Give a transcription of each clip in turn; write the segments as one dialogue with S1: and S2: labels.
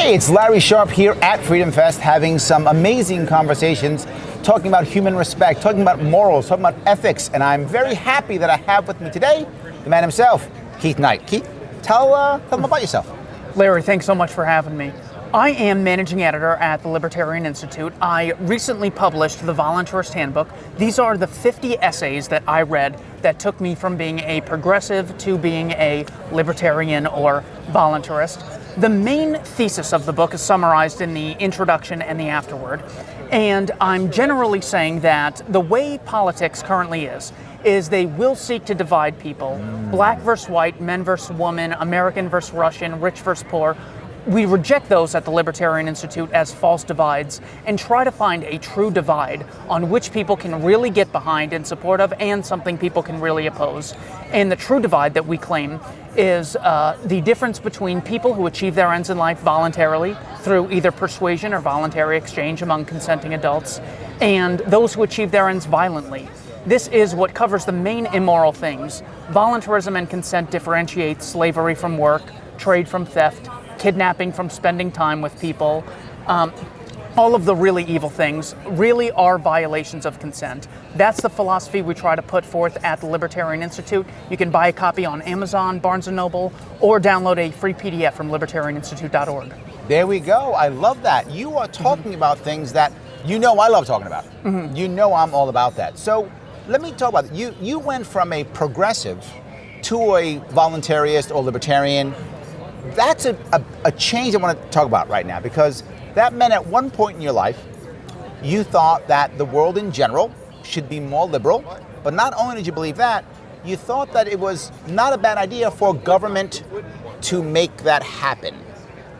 S1: Hey, it's Larry Sharpe here at Freedom Fest having some amazing conversations, talking about human respect, talking about morals, talking about ethics, and I'm very happy that I have with me today the man himself, Keith Knight. Keith, tell them about yourself.
S2: Larry, thanks so much for having me. I am managing editor at the Libertarian Institute. I recently published the Voluntarist Handbook. These are the 50 essays that I read that took me from being a progressive to being a libertarian or voluntarist. The main thesis of the book is summarized in the introduction and the afterword. And I'm generally saying that the way politics currently is they will seek to divide people. Black versus white, men versus women, American versus Russian, rich versus poor. We reject those at the Libertarian Institute as false divides and try to find a true divide on which people can really get behind in support of and something people can really oppose. And the true divide that we claim is the difference between people who achieve their ends in life voluntarily through either persuasion or voluntary exchange among consenting adults, and those who achieve their ends violently. This is what covers the main immoral things. Voluntarism and consent differentiate slavery from work, trade from theft, kidnapping from spending time with people. All of the really evil things really are violations of consent. That's the philosophy we try to put forth at the Libertarian Institute. You can buy a copy on Amazon, Barnes & Noble, or download a free PDF from libertarianinstitute.org.
S1: There we go. I love that. You are talking about things that you know I love talking about. You know I'm all about that. So let me talk about it. You went from a progressive to a voluntarist or libertarian. That's a change I want to talk about right now, because that meant at one point in your life, you thought that the world in general should be more liberal, but not only did you believe that, you thought that it was not a bad idea for government to make that happen.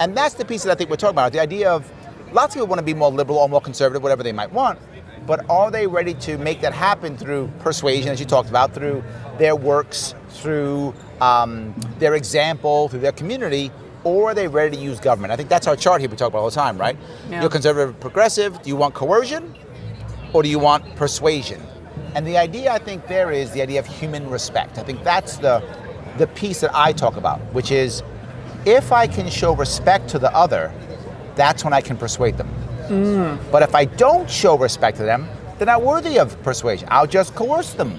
S1: And that's the piece that I think we're talking about, the idea of lots of people want to be more liberal or more conservative, whatever they might want, but are they ready to make that happen through persuasion, as you talked about, through their works, through their example, through their community, or are they ready to use government? I think that's our chart here we talk about all the time, right?
S2: Yeah.
S1: You're conservative, progressive. Do you want coercion or do you want persuasion? And the idea, I think, there is the idea of human respect. I think that's the piece that I talk about, which is if I can show respect to the other, that's when I can persuade them. But if I don't show respect to them, they're not worthy of persuasion. I'll just coerce them.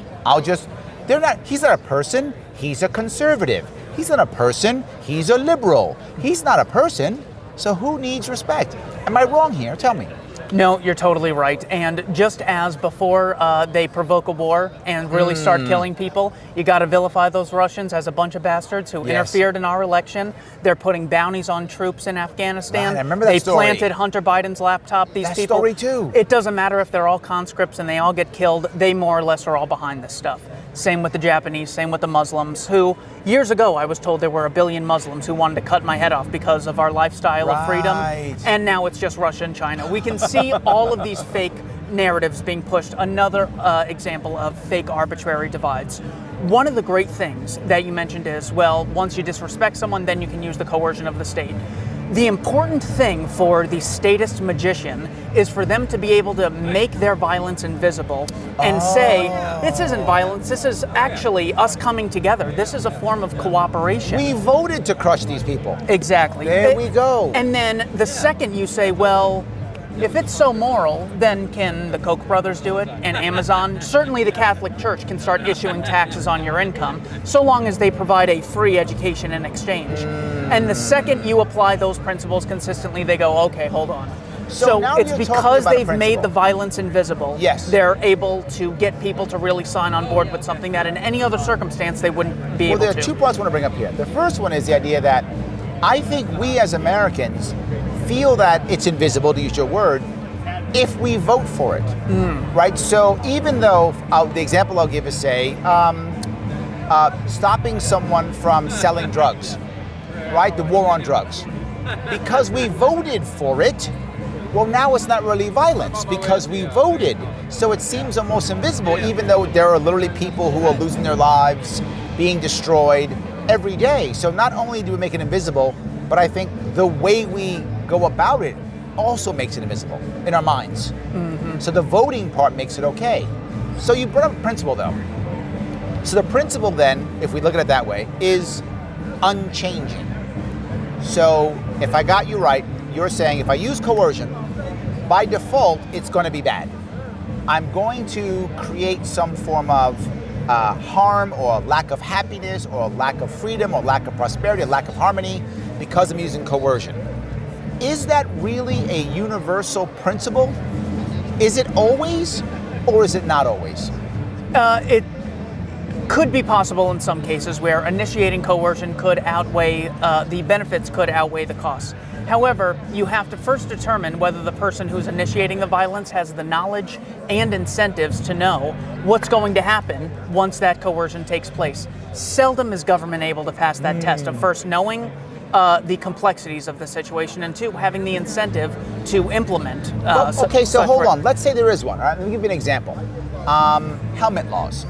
S1: He's not a person, he's a conservative. He's not a person, he's a liberal. He's not a person, so who needs respect? Am I wrong here? Tell me.
S2: No, you're totally right. And just as before they provoke a war and really start killing people, you got to vilify those Russians as a bunch of bastards who interfered in our election. They're putting bounties on troops in Afghanistan.
S1: Right, I remember that story.
S2: They planted Hunter Biden's laptop. These
S1: That
S2: people.
S1: story too.
S2: It doesn't matter if they're all conscripts and they all get killed. They more or less are all behind this stuff. Same with the Japanese, same with the Muslims, who years ago I was told there were 1 billion Muslims who wanted to cut my head off because of our lifestyle of freedom. And now it's just Russia and China. We can see all of these fake narratives being pushed. Another example of fake arbitrary divides. One of the great things that you mentioned is, well, once you disrespect someone, then you can use the coercion of the state. The important thing for the statist magician is for them to be able to make their violence invisible and say, this isn't violence, this is actually us coming together. This is a form of cooperation.
S1: We voted to crush these people.
S2: Exactly.
S1: There we go.
S2: And then the second you say, well, if it's so moral, then can the Koch brothers do it and Amazon? Certainly the Catholic Church can start issuing taxes on your income, so long as they provide a free education in exchange. And the second you apply those principles consistently, they go, okay, hold on. So it's because they've made the violence invisible, they're able to get people to really sign on board with something that in any other circumstance they wouldn't be able to.
S1: Well, there are 2 points I want to bring up here. The first one is the idea that I think we as Americans feel that it's invisible, to use your word, if we vote for it, right? So even though, the example I'll give is, say, stopping someone from selling drugs, right? The war on drugs. Because we voted for it, well, now it's not really violence because we voted. So it seems almost invisible, even though there are literally people who are losing their lives, being destroyed every day. So not only do we make it invisible, but I think the way we go about it also makes it invisible in our minds. So the voting part makes it okay. So you brought up a principle though. So the principle then, if we look at it that way, is unchanging. So if I got you right, you're saying if I use coercion, by default, it's going to be bad. I'm going to create some form of harm or lack of happiness or lack of freedom or lack of prosperity or lack of harmony because I'm using coercion. Is that really a universal principle? Is it always, or is it not always?
S2: It could be possible in some cases where initiating coercion could outweigh, the benefits could outweigh the costs. However, you have to first determine whether the person who's initiating the violence has the knowledge and incentives to know what's going to happen once that coercion takes place. Seldom is government able to pass that test of first knowing the complexities of the situation, and two, having the incentive to implement.
S1: So hold on. Let's say there is one. All right, let me give you an example. Helmet laws.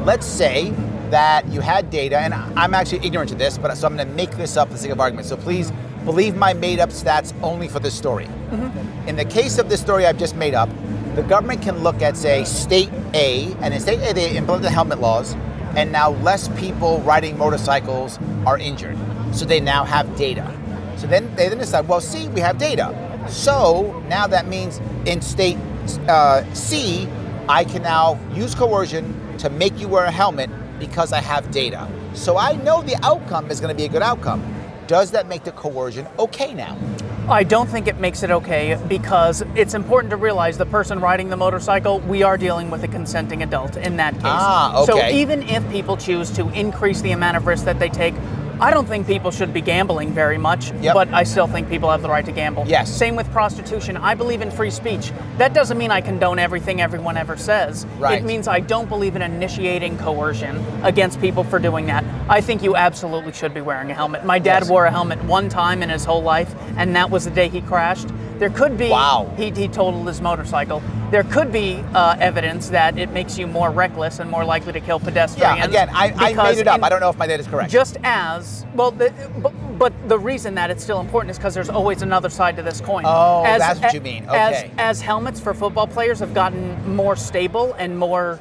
S1: Let's say that you had data, and I'm actually ignorant to this, so I'm going to make this up for the sake of argument. So please believe my made-up stats only for this story. Mm-hmm. In the case of this story I've just made up, the government can look at, say, state A, and in state A they implement the helmet laws, and now less people riding motorcycles are injured. So they now have data. So then they decide, well, see, we have data. So now that means in state C, I can now use coercion to make you wear a helmet because I have data. So I know the outcome is going to be a good outcome. Does that make the coercion okay now?
S2: I don't think it makes it okay, because it's important to realize the person riding the motorcycle, we are dealing with a consenting adult in that case.
S1: Okay.
S2: So even if people choose to increase the amount of risk that they take, I don't think people should be gambling very much, but I still think people have the right to gamble.
S1: Yes.
S2: Same with prostitution. I believe in free speech. That doesn't mean I condone everything everyone ever says.
S1: Right.
S2: It means I don't believe in initiating coercion against people for doing that. I think you absolutely should be wearing a helmet. My dad wore a helmet one time in his whole life, and that was the day he crashed. There could be, he totaled his motorcycle. There could be evidence that it makes you more reckless and more likely to kill pedestrians.
S1: Yeah, again, I made it up. I don't know if my data is correct.
S2: Just as, well, but the reason that it's still important is because there's always another side to this coin.
S1: Oh, that's what you mean. Okay.
S2: As helmets for football players have gotten more stable and more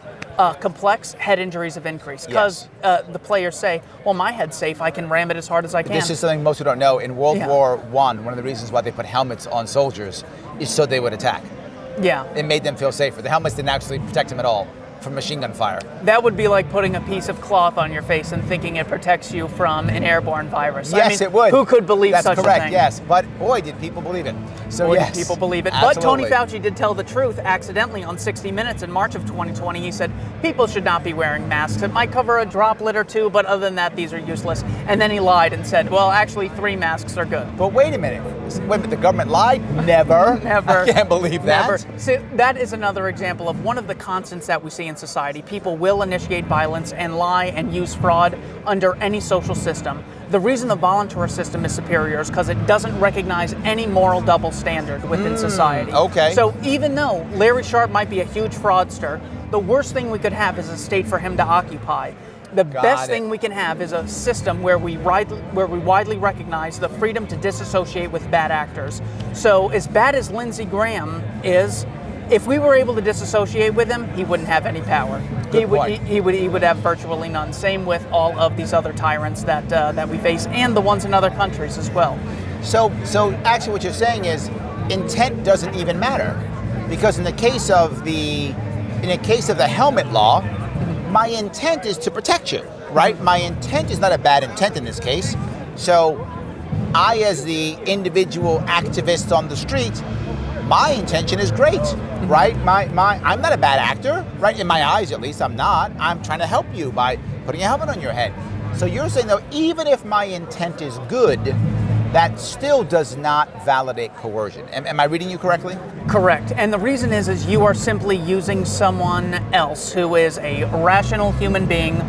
S2: complex, head injuries have increased because the players say, well, my head's safe, I can ram it as hard as I can.
S1: This is something most people don't know. In World War I, one of the reasons why they put helmets on soldiers is so they would attack.
S2: Yeah.
S1: It made them feel safer. The helmets didn't actually protect them at all from machine gun fire.
S2: That would be like putting a piece of cloth on your face and thinking it protects you from an airborne virus.
S1: Yes,
S2: I mean,
S1: it would.
S2: Who could believe
S1: That's
S2: such
S1: correct,
S2: a thing?
S1: yes. But boy, did people believe it. So
S2: Boy,
S1: yes,
S2: did people believe it.
S1: Absolutely.
S2: But Tony Fauci did tell the truth accidentally on 60 Minutes in March of 2020. He said, people should not be wearing masks. It might cover a droplet or two, but other than that, these are useless. And then he lied and said, well, actually, 3 masks are good.
S1: But wait a minute. The government lied? Never.
S2: Never.
S1: I can't believe that.
S2: Never. So that is another example of one of the constants that we see in society. People will initiate violence and lie and use fraud under any social system. The reason the voluntarist system is superior is because it doesn't recognize any moral double standard within society.
S1: Okay.
S2: So even though Larry Sharpe might be a huge fraudster, the worst thing we could have is a state for him to occupy. The best thing we can have is a system where we widely recognize the freedom to disassociate with bad actors. So as bad as Lindsey Graham is, if we were able to disassociate with him, he wouldn't have any power. He would have virtually none. Same with all of these other tyrants that we face, and the ones in other countries as well.
S1: So actually, what you're saying is intent doesn't even matter, because in the case of the helmet law, my intent is to protect you, right? My intent is not a bad intent in this case. So I, as the individual activist on the street, my intention is great, right? I'm not a bad actor, right? In my eyes, at least, I'm not. I'm trying to help you by putting a helmet on your head. So you're saying, though, even if my intent is good, that still does not validate coercion. Am I reading you correctly?
S2: Correct. And the reason is you are simply using someone else who is a rational human being,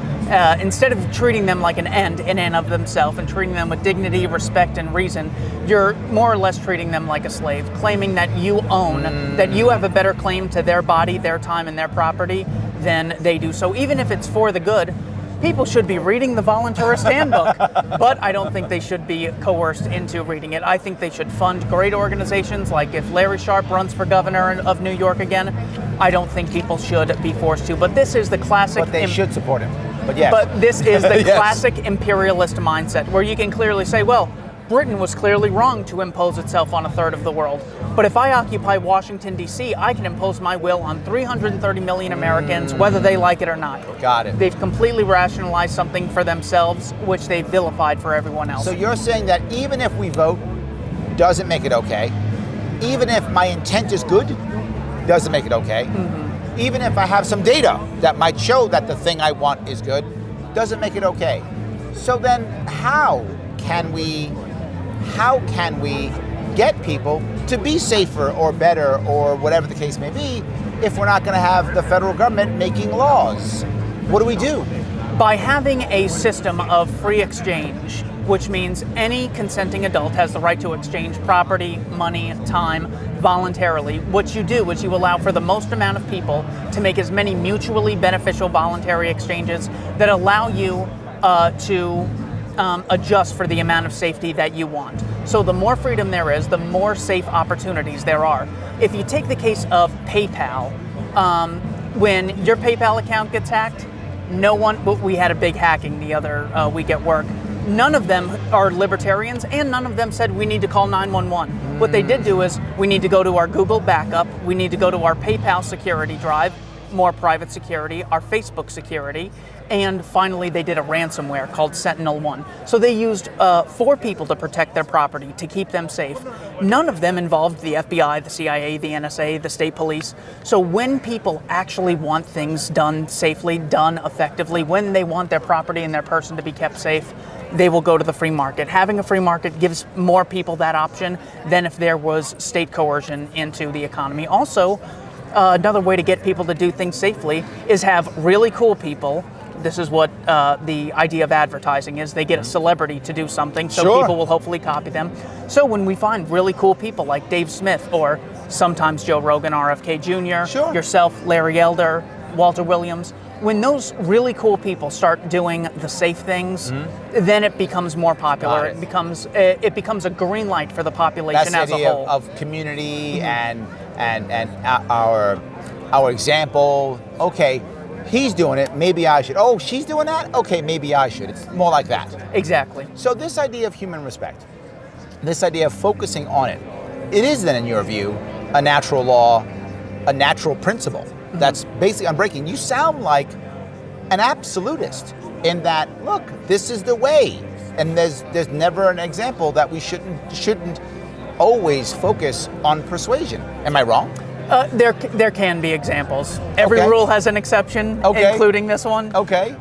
S2: instead of treating them like an end in and of themselves and treating them with dignity, respect, and reason, you're more or less treating them like a slave, claiming that you own, that you have a better claim to their body, their time, and their property than they do. So even if it's for the good, people should be reading the Voluntarist Handbook, but I don't think they should be coerced into reading it. I think they should fund great organizations, like if Larry Sharpe runs for governor of New York again, I don't think people should be forced to. But this is the classic...
S1: But they should support him. But yes.
S2: But this is the classic imperialist mindset, where you can clearly say, well, Britain was clearly wrong to impose itself on a third of the world. But if I occupy Washington, D.C., I can impose my will on 330 million Americans, whether they like it or not.
S1: Got it.
S2: They've completely rationalized something for themselves, which they've vilified for everyone else.
S1: So you're saying that even if we vote, doesn't make it okay. Even if my intent is good, doesn't make it okay. Even if I have some data that might show that the thing I want is good, doesn't make it okay. So then how can we get people to be safer or better or whatever the case may be if we're not going to have the federal government making laws? What do we do?
S2: By having a system of free exchange, which means any consenting adult has the right to exchange property, money, time voluntarily. What you do is you allow for the most amount of people to make as many mutually beneficial voluntary exchanges that allow you to adjust for the amount of safety that you want. So the more freedom there is, the more safe opportunities there are. If you take the case of PayPal, when your PayPal account gets hacked, we had a big hacking the other week at work. None of them are libertarians, and none of them said we need to call 911. What they did do is we need to go to our Google backup, we need to go to our PayPal security drive, more private security, our Facebook security, and finally they did a ransomware called Sentinel-1. So they used 4 people to protect their property, to keep them safe. None of them involved the FBI, the CIA, the NSA, the state police. So when people actually want things done safely, done effectively, when they want their property and their person to be kept safe, they will go to the free market. Having a free market gives more people that option than if there was state coercion into the economy. Also, another way to get people to do things safely is have really cool people. This is what the idea of advertising is. They get a celebrity to do something, so
S1: Sure.
S2: people will hopefully copy them. So when we find really cool people like Dave Smith or sometimes Joe Rogan, RFK Jr.,
S1: Sure.
S2: yourself, Larry Elder, Walter Williams, when those really cool people start doing the safe things, then it becomes more popular.
S1: Got
S2: It becomes a green light for the population
S1: That's
S2: as
S1: the
S2: a
S1: idea
S2: whole.
S1: of community and our example. Okay, he's doing it, maybe I should. Oh, she's doing that? Okay, maybe I should. It's more like that.
S2: Exactly.
S1: So this idea of human respect, this idea of focusing on it, it is then, in your view, a natural law, a natural principle that's basically unbreaking. You sound like an absolutist in that, look, this is the way, and there's never an example that we shouldn't always focus on persuasion. Am I wrong?
S2: There can be examples. Every
S1: Okay.
S2: rule has an exception,
S1: Okay.
S2: including this one.
S1: Okay.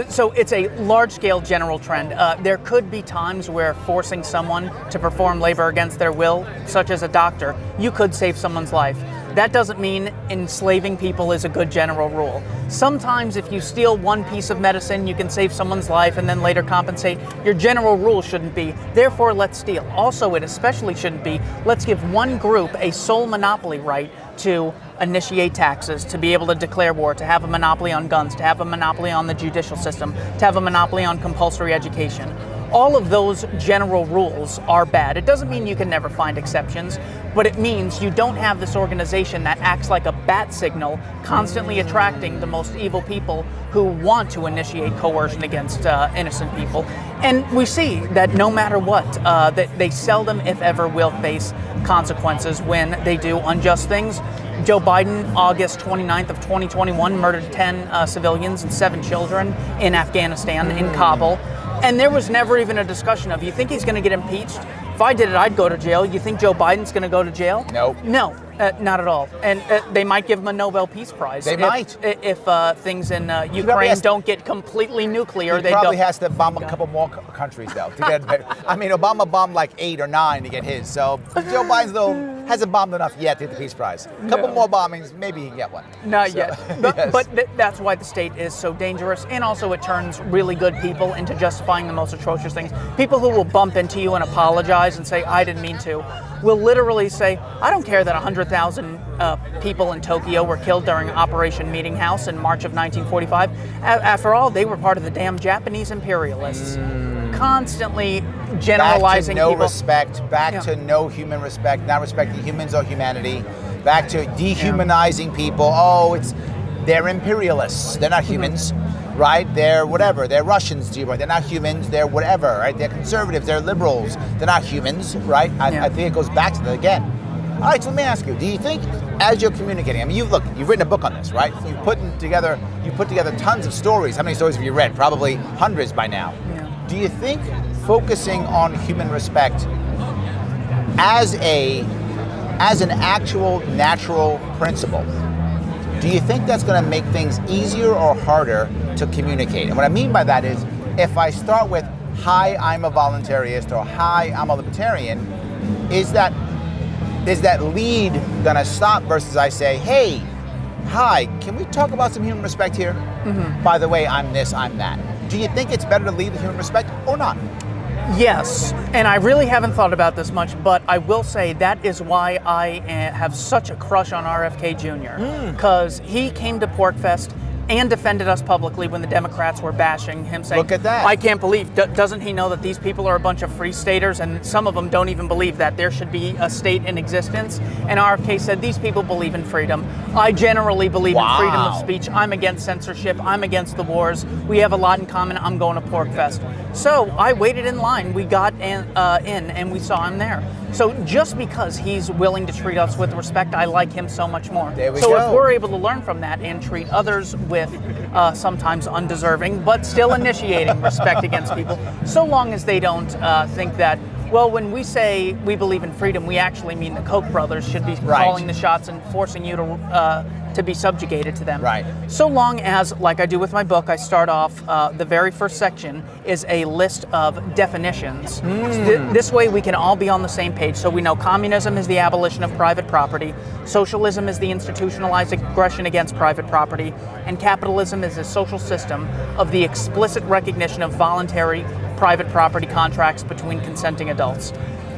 S2: So it's a large-scale general trend. There could be times where forcing someone to perform labor against their will, such as a doctor, you could save someone's life. That doesn't mean enslaving people is a good general rule. Sometimes if you steal one piece of medicine, you can save someone's life and then later compensate. Your general rule shouldn't be, therefore let's steal. Also, it especially shouldn't be, let's give one group a sole monopoly right to initiate taxes, to be able to declare war, to have a monopoly on guns, to have a monopoly on the judicial system, to have a monopoly on compulsory education. All of those general rules are bad. It doesn't mean you can never find exceptions, but it means you don't have this organization that acts like a bat signal, constantly attracting the most evil people who want to initiate coercion against innocent people. And we see that no matter what, that they seldom, if ever, will face consequences when they do unjust things. Joe Biden, August 29th of 2021, murdered 10 civilians and 7 children in Afghanistan, in Kabul. And there was never even a discussion of, you think he's going to get impeached? If I did it, I'd go to jail. You think Joe Biden's going to go to jail?
S1: Nope.
S2: No, not at all. And they might give him a Nobel Peace Prize.
S1: They might.
S2: If things in Ukraine don't get completely nuclear.
S1: He probably has to bomb a couple more countries, though, to get better. I mean, Obama bombed like 8 or 9 to get his. So Joe Biden, though, hasn't bombed enough yet to get the Peace Prize. A couple more bombings, maybe he can get one.
S2: Not
S1: So,
S2: yet.
S1: yes.
S2: But that's why the state is so dangerous. And also it turns really good people into justifying the most atrocious things. People who will bump into you and apologize and say, I didn't mean to, will literally say, I don't care that 100,000 people in Tokyo were killed during Operation Meeting House in March of 1945. After all, they were part of the damn Japanese imperialists. Constantly generalizing
S1: back to no
S2: people.
S1: respect, back to no human respect, not respecting humans or humanity, back to dehumanizing people. Oh, they're imperialists. They're not humans, right? They're whatever. They're Russians, they're not humans. They're whatever, right? They're conservatives. They're liberals. They're not humans, right?
S2: Yeah.
S1: I think it goes back to that again. All right, so let me ask you, do you think as you're communicating, I mean, you've written a book on this, right? You put together tons of stories. How many stories have you read? Probably hundreds by now.
S2: Yeah.
S1: Do you think focusing on human respect as an actual natural principle, do you think that's going to make things easier or harder to communicate? And what I mean by that is, if I start with, hi, I'm a voluntarist, or hi, I'm a libertarian, is that lead gonna stop versus I say, hey, hi, can we talk about some human respect here? By the way, I'm this, I'm that. Do you think it's better to lead with human respect or not?
S2: Yes, and I really haven't thought about this much, but I will say that is why I have such a crush on RFK Jr. Because he came to PorcFest and defended us publicly when the Democrats were bashing him, saying,
S1: Look at that.
S2: I can't believe, doesn't he know that these people are a bunch of free staters, and some of them don't even believe that there should be a state in existence? And RFK said, these people believe in freedom. I generally believe in freedom of speech. I'm against censorship. I'm against the wars. We have a lot in common. I'm going to PorcFest. So I waited in line. We got in and we saw him there. So just because he's willing to treat us with respect, I like him so much more.
S1: There we
S2: so
S1: go.
S2: if we're able to learn from that and treat others with sometimes undeserving, but still initiating respect against people, so long as they don't think that, well, when we say we believe in freedom, we actually mean the Koch brothers should be calling the shots and forcing you to be subjugated to them.
S1: Right.
S2: So long as, like I do with my book, I start off, the very first section is a list of definitions. This way we can all be on the same page. So we know communism is the abolition of private property, socialism is the institutionalized aggression against private property, and capitalism is a social system of the explicit recognition of voluntary private property contracts between consenting adults.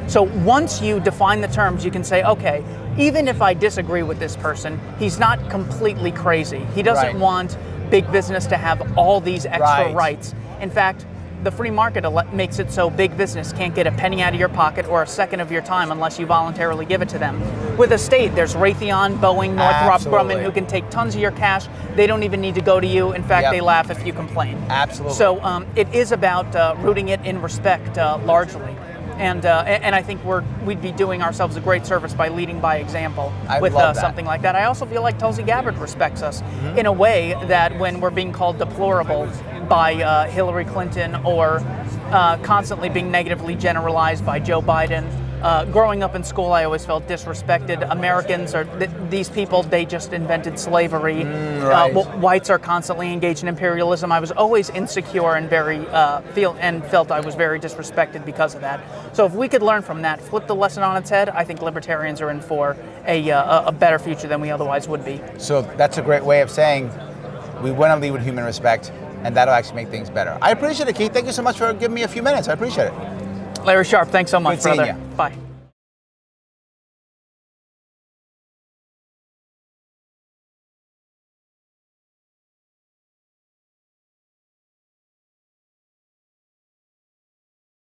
S2: So once you define the terms, you can say, okay, even if I disagree with this person, he's not completely crazy. He doesn't want big business to have all these extra rights. In fact, the free market makes it so big business can't get a penny out of your pocket or a second of your time unless you voluntarily give it to them. With a state, there's Raytheon, Boeing, Northrop Grumman, who can take tons of your cash. They don't even need to go to you. In fact, they laugh if you complain.
S1: Absolutely.
S2: So it is about rooting it in respect largely. And I think we'd be doing ourselves a great service by leading by example with something like that. I also feel like Tulsi Gabbard respects us in a way that when we're being called deplorable by Hillary Clinton or constantly being negatively generalized by Joe Biden. Growing up in school, I always felt disrespected. Americans are these people, they just invented slavery. Whites are constantly engaged in imperialism. I was always insecure and felt I was very disrespected because of that. So if we could learn from that, flip the lesson on its head, I think libertarians are in for a better future than we otherwise would be.
S1: So that's a great way of saying we want to lead with human respect, and that'll actually make things better. I appreciate it, Keith. Thank you so much for giving me a few minutes. I appreciate it.
S2: Larry Sharpe, thanks so much,
S1: Good seeing
S2: brother.
S1: you.
S2: Bye.